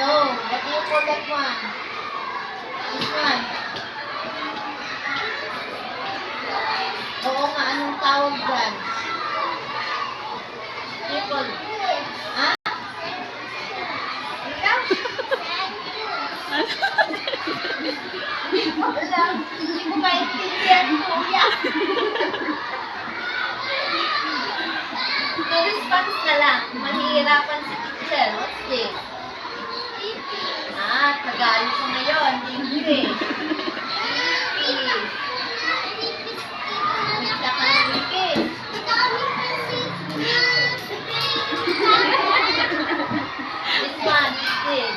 No. What do you call that one? This one. Oo nga, anong tawag dyan? People. Ha? Ikaw? Wala. Hindi ko maintindihan, kuya. So, response na lang. Mahihirapan si teacher. What's this? Tagalog ko ngayon. English. Wika ka ng English. This one is this.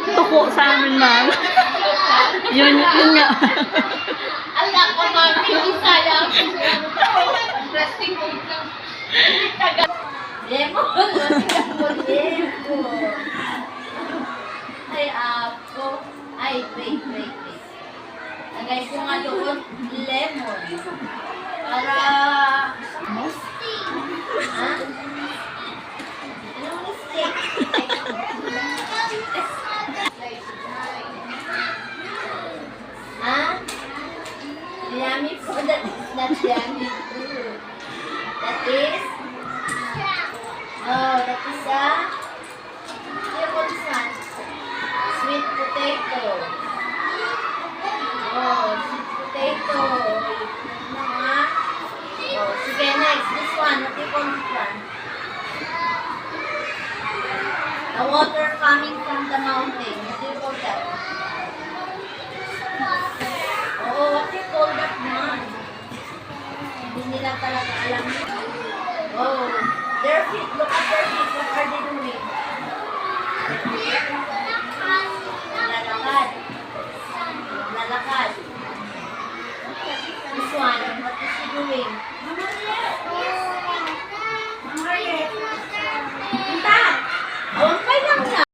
Tuko sa amin, ma'am. Yun nga. Alam ko, mami, Bisaya. Interesting ko lang. Lemon. Lemon. Ay, ako. Ay, wait. Lagay ko nga doon, lemon. Para... Ha? Anong mistake? Yummy food that is not yummy food. That is? Oh, that is what is that? Sweet potato. Oh, sweet potato. Oh, sige, next. This one. What do you call this one? The water coming from the mountain. What do you call that? Oh, what do you call that one? Hindi nila talaga alam. Oh, their feet. Look at their feet. What are they doing?